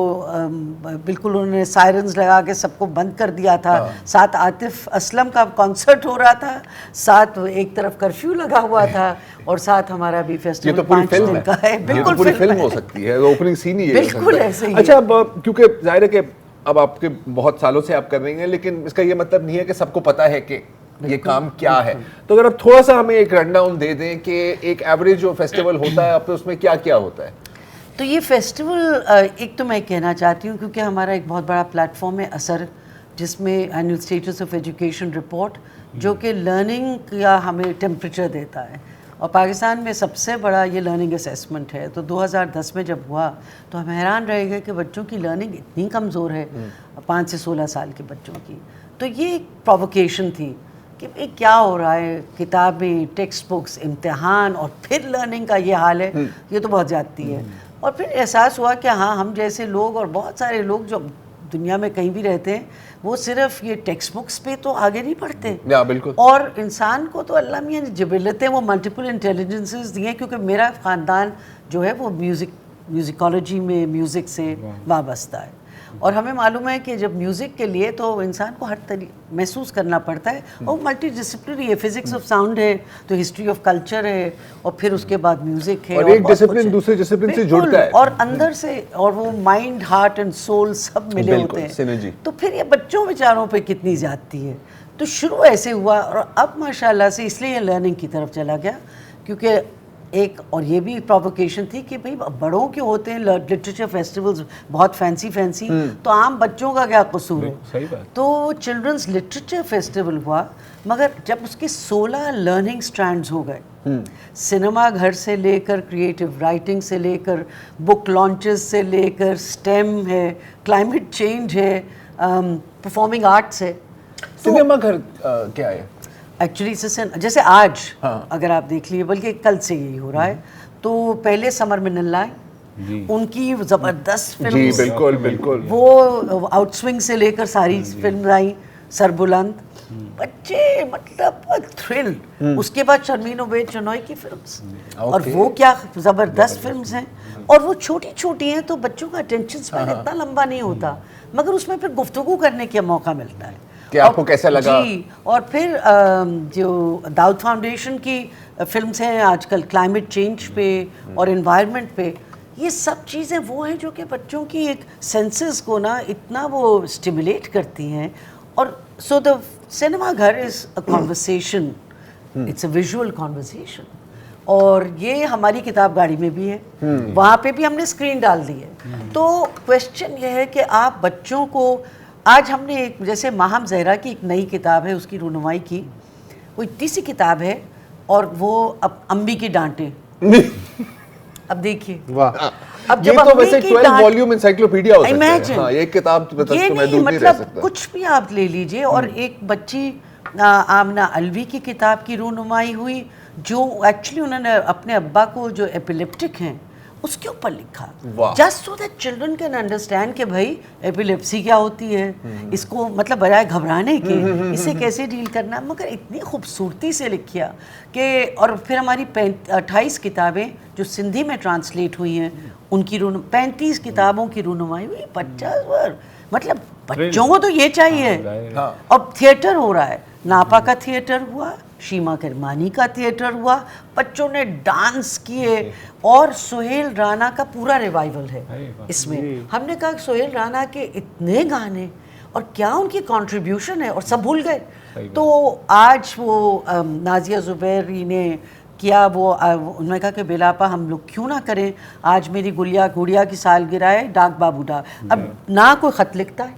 बिल्कुल उन्होंने सायरन्स लगा के सबको बंद कर दिया था, साथ आतिफ असलम का कॉन्सर्ट हो रहा था, साथ एक तरफ कर्फ्यू लगा हुआ था और साथ हमारा भी ये फेस्टिवल तो पूरी 5 फिल्म दिन का है। ये तो पूरी फिल्म हो सकती है, ओपनिंग सीन ही है। बिल्कुल ऐसे ही है। अच्छा, अब क्योंकि जाहिर है कि अब आपके बहुत सालों से आप कर रही हैं, लेकिन इसका ये मतलब नहीं है कि सबको पता है कि ये काम क्या है। तो अगर आप थोड़ा सा हमें एक रन डाउन दे दें कि एक एवरेज जो फेस्टिवल होता है आप उसमें क्या क्या होता है। तो ये फेस्टिवल एक तो मैं कहना चाहती हूँ क्योंकि हमारा एक बहुत बड़ा प्लेटफॉर्म है असर, जिसमें annual status of education report जो कि लर्निंग का हमें टेम्परेचर देता है, और पाकिस्तान में सबसे बड़ा ये लर्निंग असेसमेंट है। तो 2010 में जब हुआ तो हम हैरान रह गए कि बच्चों की लर्निंग इतनी कमज़ोर है 5 से 16 साल के बच्चों की। तो ये एक प्रोवोकेशन थी कि भाई क्या हो रहा है, किताबें, टेक्स्ट बुक्स, इम्तिहान और फिर लर्निंग का ये हाल है, ये तो बहुत ज़्यादती है। और फिर एहसास हुआ कि हाँ, हम जैसे लोग और बहुत सारे लोग जो दुनिया में कहीं भी रहते हैं वो सिर्फ ये टेक्स्ट बुक्स पे तो आगे नहीं पढ़ते। बिल्कुल। और इंसान को तो अल्लाह मियाँ ने जबिलतें वो मल्टीपल इंटेलिजेंसेस दी हैं, क्योंकि मेरा ख़ानदान जो है वो म्यूज़िकोलॉजी में म्यूज़िक से वाबस्ता है, और हमें मालूम है कि जब म्यूज़िक के लिए तो इंसान को हर तरीके महसूस करना पड़ता है, और मल्टी डिसिप्लिनरी है, फिजिक्स ऑफ साउंड है, तो हिस्ट्री ऑफ कल्चर है, और फिर उसके बाद म्यूज़िक है, और एक डिसिप्लिन दूसरे डिसिप्लिन से जुड़ता है, और अंदर से, और वो माइंड, हार्ट एंड सोल सब मिले होते हैं, सिनर्जी। तो फिर ये बच्चों बेचारों पे कितनी ज़्यादती है। तो शुरू ऐसे हुआ, और अब माशाल्लाह से इसलिए ये लर्निंग की तरफ चला गया, क्योंकि एक और ये भी प्रोवोकेशन थी कि भाई बड़ों के होते हैं लिटरेचर फेस्टिवल्स बहुत फैंसी तो आम बच्चों का क्या कसूर है। सही बात। तो चिल्ड्रंस लिटरेचर फेस्टिवल हुआ, मगर जब उसके 16 लर्निंग स्ट्रैंड्स हो गए, सिनेमा घर से लेकर क्रिएटिव राइटिंग से लेकर बुक लॉन्चेस से लेकर स्टेम है, क्लाइमेट चेंज है, परफॉर्मिंग आर्ट्स है। सिनेमा घर क्या है एक्चुअली जैसे आज अगर आप देख लिए, बल्कि कल से यही हो रहा है, तो पहले समर मिनल्ला है, उनकी ज़बरदस्त फिल्म, जी बिल्कुल बिल्कुल, वो आउटस्विंग से लेकर सारी फिल्म आई, सरबुलंद, बच्चे मतलब थ्रिल। उसके बाद शर्मीन उबैद चनोई की फिल्म्स, और वो क्या ज़बरदस्त फिल्म्स हैं, और वो छोटी छोटी हैं तो बच्चों का अटेंशन स्पैन इतना लंबा नहीं होता, मगर उसमें फिर गुफ्तगू करने का मौका मिलता है कि आपको कैसा लगा। जी, और फिर जो दाऊद फाउंडेशन की फिल्म्स हैं आजकल क्लाइमेट चेंज पे और एनवायरनमेंट पे, ये सब चीज़ें वो हैं जो कि बच्चों की एक सेंसेस को ना इतना वो स्टिमुलेट करती हैं। और सो द सिनेमा घर is a conversation, it's a visual conversation, और ये हमारी किताब गाड़ी में भी है, वहाँ पे भी हमने स्क्रीन डाल दी है। तो क्वेश्चन ये है कि आप बच्चों को, आज हमने एक जैसे माहम जहरा की एक नई किताब है, उसकी रुनुमाई की, वो इतनी सी किताब है, और वो अब अम्बी की डांटें अब देखिए, वाह, अब ये जब तो अम्मी वैसे की 12 वॉल्यूम एनसाइक्लोपीडिया हो सकता है। Imagine, हाँ, एक किताब तो ये मैं नहीं दूर नहीं रह मतलब सकता। कुछ भी आप ले लीजिए। और एक बच्ची आमना अलवी की किताब की रूनुमाई हुई, जो एक्चुअली उन्होंने अपने अब्बा को जो एपिलेप्टिक हैं उसके ऊपर लिखा, just so that children can understand कि भाई एपिलेप्सी क्या होती है, इसको मतलब बजाय घबराने के इसे कैसे डील करना, मगर इतनी खूबसूरती से लिखिया कि। और फिर हमारी 28 किताबें जो सिंधी में ट्रांसलेट हुई हैं, उनकी 35 किताबों की रूनुमाई हुई, 50 वर्ड, मतलब बच्चों को तो ये चाहिए। अब थिएटर हो रहा है, नापा का थिएटर हुआ, शीमा करमानी का थिएटर हुआ, बच्चों ने डांस किए, और सोहेल राना का पूरा रिवाइवल है इसमें। हमने कहा सोहेल राना के इतने गाने और क्या उनकी कंट्रीब्यूशन है, और सब भूल गए। तो आज वो नाजिया ज़ुबैरी ने किया, वो उन्होंने कहा कि बेलापा हम लोग क्यों ना करें, आज मेरी गुड़िया की सालगिरह है, डाक बाबू डाक। अब ना कोई ख़त लिखता है,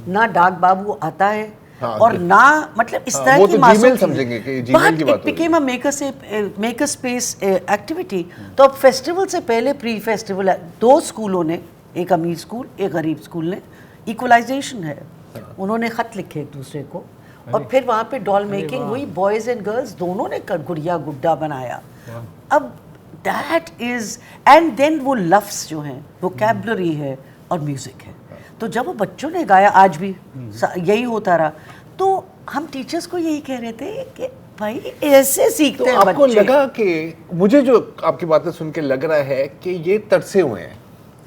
ना डाक बाबू आता है, और ना मतलब इस तरह की मासूम समझेंगे कि जीमेल की बात became a maker space activity. तो अब फेस्टिवल से पहले प्री फेस्टिवल 2 स्कूलों ने, एक अमीर स्कूल एक गरीब स्कूल ने, इक्वलाइजेशन है, उन्होंने ख़त लिखे एक दूसरे को, और फिर वहाँ पे डॉल मेकिंग हुई, बॉयज़ एंड गर्ल्स दोनों ने गुड़िया गुड्डा बनाया। अब दैट इज़, एंड देन वो लफ्ज़ जो हैं, वोकैबुलरी है और म्यूज़िक है। तो जब वो बच्चों ने गाया, आज भी यही होता रहा, तो हम टीचर्स को यही कह रहे थे कि भाई ऐसे सीखते तो हैं आपको बच्चे। लगा कि मुझे जो आपकी बातें सुन के लग रहा है कि ये तरसे हुए हैं,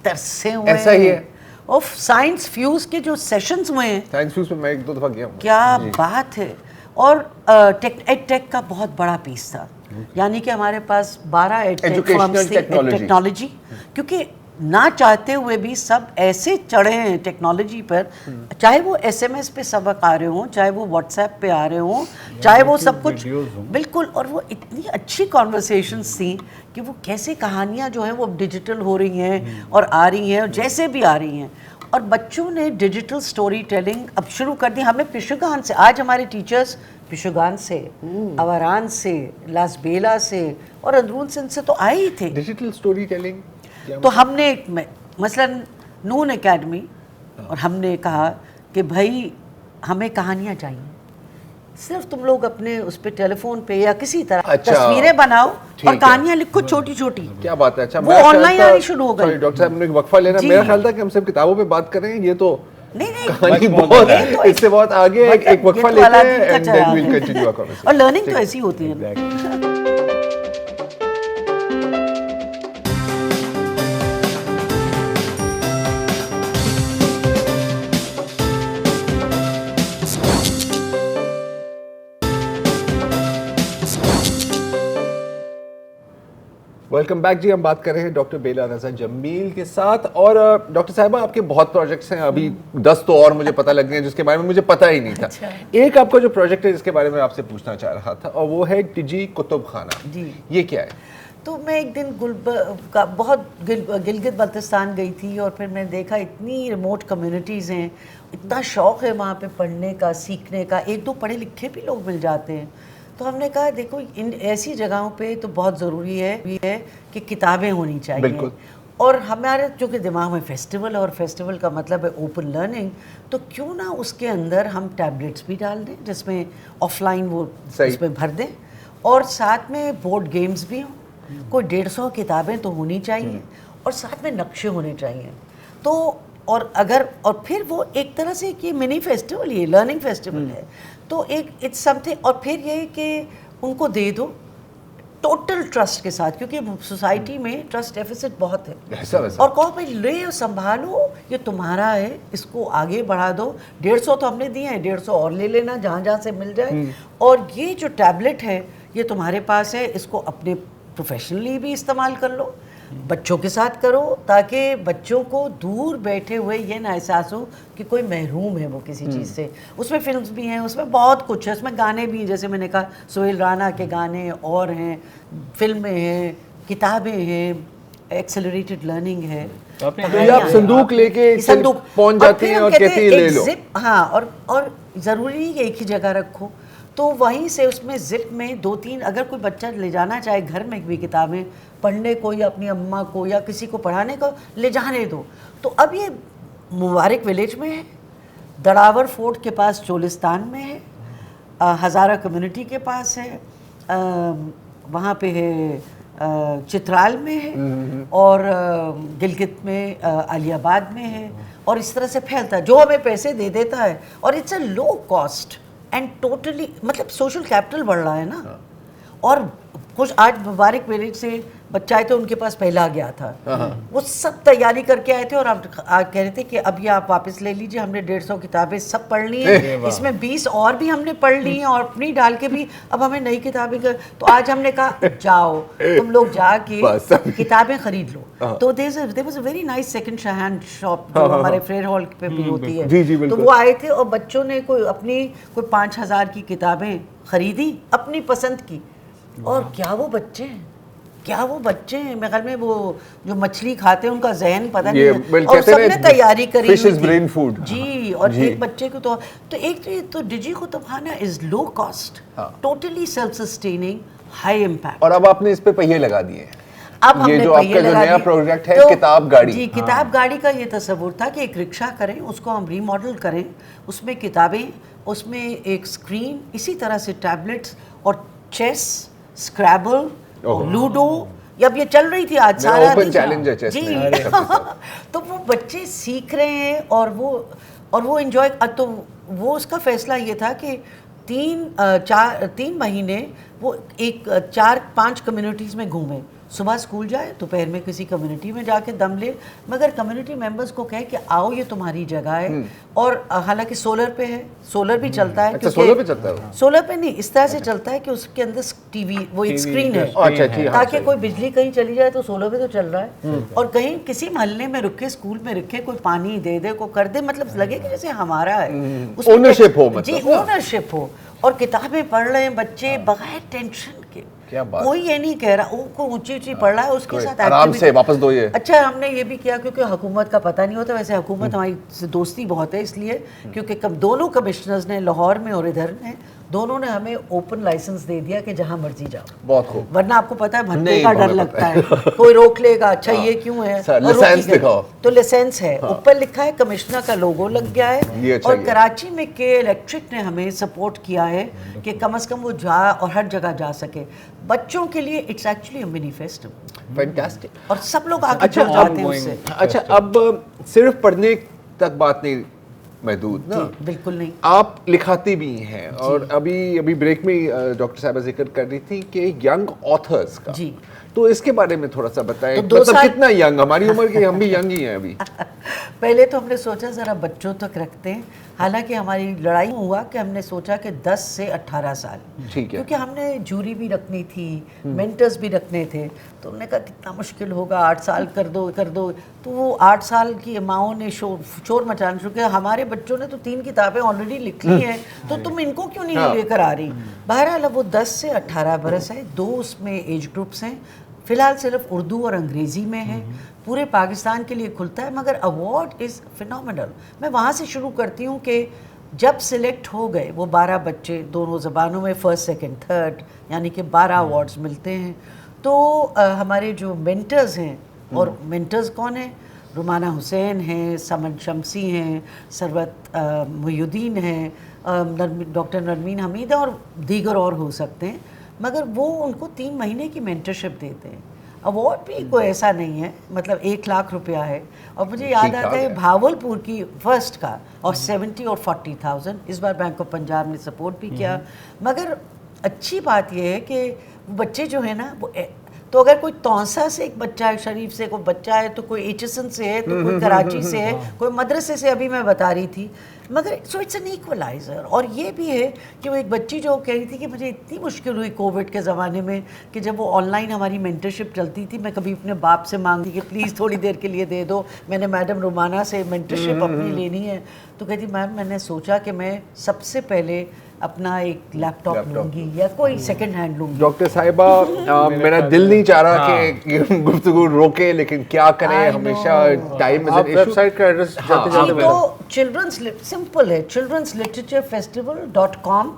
तरसे हुए ऐसा ही है। और साइंस फ्यूज के जो सेशंस हुए हैं, साइंस फ्यूज में मैं 1-2 दफा गया हूँ। क्या बात है। और टेक का बहुत बड़ा पीस था, यानी कि हमारे पास 12 Educational technology। टेक्नोलॉजी, क्योंकि ना चाहते हुए भी सब ऐसे चढ़े हैं टेक्नोलॉजी पर, चाहे वो SMS पे सबक आ रहे हों, चाहे वो WhatsApp पे आ रहे हों, चाहे वो सब कुछ बिल्कुल। और वो इतनी अच्छी कॉन्वर्सेशंस थी कि वो कैसे कहानियाँ जो हैं वो डिजिटल हो रही हैं और आ रही हैं, और जैसे भी आ रही हैं। और बच्चों ने डिजिटल स्टोरी टेलिंग अब शुरू कर दी। हमें पिशुगान से, आज हमारे टीचर्स पिशुगान से, अवारान से, लास बेला से और अंदरून सिंध से तो आए ही थे। डिजिटल स्टोरी टेलिंग तो हमने मसलन नून एकेडमी, और हमने कहा कि भाई हमें कहानियाँ चाहिए, सिर्फ तुम लोग अपने उस पे टेलीफोन पे या किसी तरह अच्छा, तस्वीरें बनाओ ठीक और है। कहानियाँ लिखो छोटी छोटी। क्या बात है। अच्छा, वो मेरा ख्याल ऑनलाइन था- आनी शुरू हो गई। सॉरी डॉक्टर साहब, हमने एक वक्फा लेना। जी। मेरा ख्याल था कि हम सब किताबों पे बात कर रहे हैं, ये तो नहीं कहानी बहुत बहुत है। ये तो इससे बहुत आगे। एक वक्फा ये तो लेते अलादीन हैं का एंड देन चिराग वील है। Continue our conversation. और लर्निंग तो ऐसी होती है। Welcome back ji. हम बात कर रहे हैं डॉक्टर बेला रज़ा जमील के साथ। और डॉक्टर साहिबा, आपके बहुत प्रोजेक्ट्स हैं, अभी 10 तो और मुझे पता लग गए जिसके बारे में मुझे पता ही नहीं था। एक आपका जो प्रोजेक्ट है जिसके बारे में आपसे पूछना चाह रहा था, और वो है डिजी कुतुब खाना। जी। ये क्या है? तो मैं एक दिन गिलगित बल्तिस्तान गई थी, और फिर मैंने देखा इतनी रिमोट कम्युनिटीज़ हैं, इतना शौक़ है वहाँ पे पढ़ने का, सीखने का, 1-2 पढ़े लिखे भी लोग मिल जाते हैं। तो हमने कहा देखो इन ऐसी जगहों पे तो बहुत ज़रूरी है कि किताबें होनी चाहिए। बिल्कुल। और हमारे चूँकि दिमाग में फेस्टिवल है, और फेस्टिवल का मतलब है ओपन लर्निंग, तो क्यों ना उसके अंदर हम टैबलेट्स भी डाल दें जिसमें ऑफलाइन वो सही। उसमें भर दें, और साथ में बोर्ड गेम्स भी हों। कोई 150 किताबें तो होनी चाहिए, और साथ में नक्शे होने चाहिए। तो और फिर वो एक तरह से कि मिनी फेस्टिवल, ये लर्निंग फेस्टिवल है, तो एक इट्स समथिंग। और फिर ये कि उनको दे दो टोटल ट्रस्ट के साथ, क्योंकि सोसाइटी में ट्रस्ट डेफिसिट बहुत है। ऐसा वैसा। और कहो भाई ले संभालो, ये तुम्हारा है, इसको आगे बढ़ा दो। 150 तो हमने दिए हैं, 150 और ले लेना जहाँ जहाँ से मिल जाए। और ये जो टैबलेट है ये तुम्हारे पास है, इसको अपने प्रोफेशनली भी इस्तेमाल कर लो, बच्चों के साथ करो, ताकि बच्चों को दूर बैठे हुए ये ना एहसास हो कि कोई महरूम है वो किसी चीज़ से। उसमें फिल्म्स भी हैं, उसमें बहुत कुछ है, उसमें गाने भी हैं, जैसे मैंने कहा सोहेल राना के गाने और हैं, फिल्में हैं, किताबें हैं, एक्सेलरेटेड लर्निंग है। तो आपने तो ये आप संदूक लेके संदूक पहुंच जाती हैं और कहती हैं ले लो। हाँ, और ज़रूरी है एक ही जगह रखो, तो वहीं से उसमें जिप में 2-3 अगर कोई बच्चा ले जाना चाहे घर में भी किताबें पढ़ने को, या अपनी अम्मा को या किसी को पढ़ाने को ले जाने दो। तो अब ये मुबारक विलेज में है, दड़ावर फोर्ट के पास चोलिस्तान में है, हज़ारा कम्युनिटी के पास है, वहाँ पे है, चित्राल में है, और गिलगित में, अलियाबाद में है, और इस तरह से फैलता है। जो हमें पैसे दे देता है, और it's a low cost and totally, मतलब सोशल कैपिटल बढ़ रहा है ना। और कुछ आज मुबारक विलेज से बच्चा आए थे, उनके पास पहला गया था, वो सब तैयारी करके आए थे, और आप कह रहे थे कि अब ये आप वापस ले लीजिए, हमने 150 किताबें सब पढ़ ली हैं, इसमें 20 और भी हमने पढ़ ली हैं, और अपनी डाल के भी अब हमें नई किताबें तो आज हमने कहा जाओ तुम लोग जाके किताबें खरीद लो। तो there was a very nice second hand shop जो हमारे फ्रेयर हॉल पे भी होती है। जी, तो वो आए थे, और बच्चों ने कोई 5,000 की किताबें खरीदी अपनी पसंद की। और क्या वो बच्चे हैं, मेरे ख्याल में वो जो मछली खाते हैं उनका जहन पता नहीं है, और सबने तैयारी करी फिश इज हुई थी। Brain food. जी, और एक बच्चे को तो एक तो डिजी कुतुब खाना is low cost, totally self sustaining, high impact. और अब आपने इस पे पहिए लगा दिए। अब ये हमने जो पहिए आपका जो लगा नया दिए। प्रोजेक्ट है, तो किताब गाड़ी। जी, किताब गाड़ी का ये तस्वुर था कि एक रिक्शा करें, उसको हम रीमॉडल करें, उसमें किताबें, उसमें एक स्क्रीन, इसी तरह से टैबलेट्स, और चेस, स्क्रैबल, लूडो, अब ये चल रही थी आज सारा ओपन दिन। चैलेंज है चेस जी में। तो वो बच्चे सीख रहे हैं, और वो एंजॉय। तो वो उसका फैसला ये था कि तीन महीने वो 4-5 कम्युनिटीज़ में घूमे, सुबह स्कूल जाए, दोपहर में किसी कम्युनिटी में जाके दम ले, मगर कम्युनिटी मेंबर्स को कहे कि आओ ये तुम्हारी जगह है। और हालांकि सोलर पे है, सोलर भी चलता है। अच्छा, सोलर पे चलता है? सोलर पे नहीं, इस तरह से चलता है कि उसके अंदर टीवी, वो एक स्क्रीन है, अच्छा ठीक है, ताकि कोई बिजली कहीं चली जाए तो सोलर पे तो चल रहा है। और कहीं किसी मोहल्ले में रुके, स्कूल में रुके, कोई पानी दे दे, कोई कर दे, मतलब लगे कि जैसे हमारा है, ओनरशिप हो, मतलब जी ओनरशिप हो। और किताबें पढ़ रहे हैं बच्चे बगैर टेंशन के, क्या बात, कोई ये नहीं कह रहा उनको ऊंची ऊंची पढ़ रहा है, उसके साथ आराम से वापस दो ये। अच्छा, हमने ये भी किया क्योंकि हुकूमत का पता नहीं होता, वैसे हुकूमत हमारी से दोस्ती बहुत है, इसलिए क्योंकि दोनों कमिश्नर्स ने, लाहौर में और इधर ने, दोनों ने हमें ओपन लाइसेंस दे दिया कि जहां मर्जी जाओ। बहुत खूब। वरना आपको पता है भट्टे नहीं, का डर हमें लगता है, कोई रोक लेगा, अच्छा ये क्यों है, सर, और रोकी लाइसेंस गई। दिखाओ। तो लाइसेंस है, ऊपर लिखा है कमिश्नर का लोगो लग गया ये है। अच्छा और किया। कराची में के इलेक्ट्रिक ने हमें सपोर्ट किया है कि कम से कम वो जा और हर जगह जा सके। बच्चों के लिए it's actually a mini festival, fantastic. और सब लोग आगे अच्छा, चल जाते हैं उससे। अच्छा, अब सिर्फ पढ़ने तक बात नहीं महदूद ना, जी, बिल्कुल नहीं। आप लिखाती भी हैं, और अभी ब्रेक में डॉक्टर साहबा जिक्र कर रही थी कि यंग ऑथर्स का, जी। तो इसके बारे में थोड़ा सा बताएं। तो 2 मतलब साल कितना यंग, हमारी उम्र के, हम भी यंग ही हैं अभी। पहले तो हमने सोचा ज़रा बच्चों तक रखते हैं, हालांकि हमारी लड़ाई हुआ कि हमने सोचा कि 10 से 18 साल, ठीक है, क्योंकि हमने जूरी भी रखनी थी, मेंटर्स भी रखने थे, तो हमने कहा कितना मुश्किल होगा, 8 साल कर दो। तो वो 8 साल की माओं ने शोर मचाना शुरू किया, हमारे बच्चों ने तो 3 किताबें ऑलरेडी लिख ली हैं, तो तुम इनको क्यों नहीं लेकर आ रही। बहरहाल वो 10 से 18 बरस है, 2 उसमें एज ग्रुप्स हैं, फ़िलहाल सिर्फ उर्दू और अंग्रेज़ी में है, पूरे पाकिस्तान के लिए खुलता है, मगर अवार्ड इज़ फिनोमिनल। मैं वहाँ से शुरू करती हूँ कि जब सिलेक्ट हो गए वो 12 बच्चे, दोनों ज़बानों में, फर्स्ट सेकंड थर्ड, यानी कि 12 अवार्ड्स मिलते हैं। तो हमारे जो मेंटर्स हैं, और मेंटर्स कौन हैं, रुमाना हुसैन हैं, समन शमसी हैं, सरवत मुहिउद्दीन हैं, डॉक्टर नरमीन हमीद है, और दीगर और हो सकते हैं, मगर वो उनको 3 महीने की मेंटरशिप देते हैं। अवार्ड भी कोई ऐसा नहीं है, मतलब 1 लाख रुपया है। और मुझे याद आता है भावलपुर की फर्स्ट का, और 70 और 40,000 इस बार बैंक ऑफ पंजाब ने सपोर्ट भी किया। मगर अच्छी बात यह है कि बच्चे जो है ना, वो तो अगर कोई तौसा से एक बच्चा है, शरीफ से कोई बच्चा है, तो कोई एचएसएन से है, तो कोई कराची से है, कोई मदरसे से, अभी मैं बता रही थी, मगर सो इट्स एन इक्वलाइज़र। और ये भी है कि वो एक बच्ची जो कह रही थी कि मुझे इतनी मुश्किल हुई कोविड के ज़माने में, कि जब वो ऑनलाइन हमारी मेंटरशिप चलती थी, मैं कभी अपने बाप से मांगती कि प्लीज़ थोड़ी देर के लिए दे दो, मैंने मैडम रुमाना से मेंटरशिप अपनी लेनी है। तो कहती मैम, मैंने सोचा कि मैं सबसे पहले अपना एक लैपटॉप लूँगी या कोई सेकंड हैंड लूँगी। डॉक्टर साहिबा, मेरा दिल नहीं चाह रहा कि गुफ्तगू रोके, लेकिन क्या करें, हमेशा टाइम आप वेबसाइट का एड्रेस जाते जाते तो चिल्ड्रंस, सिंपल है, childrenslitteraturefestival.com,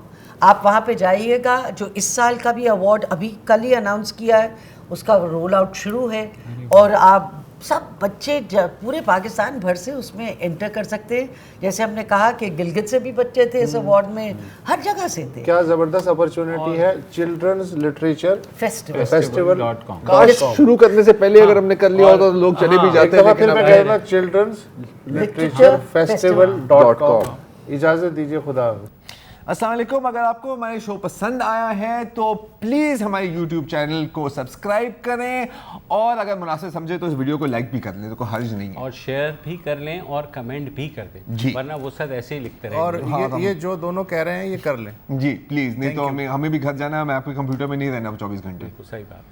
आप वहाँ पे जाइएगा। जो इस साल का भी अवार्ड अभी कल ही अनाउंस किया है, उसका रोल आउट शुरू है, और आप सब बच्चे पूरे पाकिस्तान भर से उसमें एंटर कर सकते हैं। जैसे हमने कहा कि गिलगित से भी बच्चे थे इस अवार्ड में, हर जगह से थे। क्या जबरदस्त अपॉर्चुनिटी है। Children's literature festival. काश शुरू करने से पहले अगर हमने कर लिया होता तो लोग चले भी जाते हैं। फिर मैं कह रहा चिल्ड्रंस लिटरेचर फेस्टिवल.com। इजाजत दीजिए, खुदा। अस्सलाम वालेकुम। अगर आपको हमारे शो पसंद आया है तो प्लीज़ हमारे YouTube चैनल को सब्सक्राइब करें, और अगर मुनासिब समझे तो इस वीडियो को लाइक भी कर लें, तो कोई हर्ज नहीं है, और शेयर भी कर लें और कमेंट भी कर दें जी, वरना वो सब ऐसे ही लिखते रहेंगे। और ये जो दोनों कह रहे हैं ये कर लें जी प्लीज़, नहीं तो हमें भी घर जाना है, मैं आपके कंप्यूटर में नहीं रहना 24 घंटे। सही बात।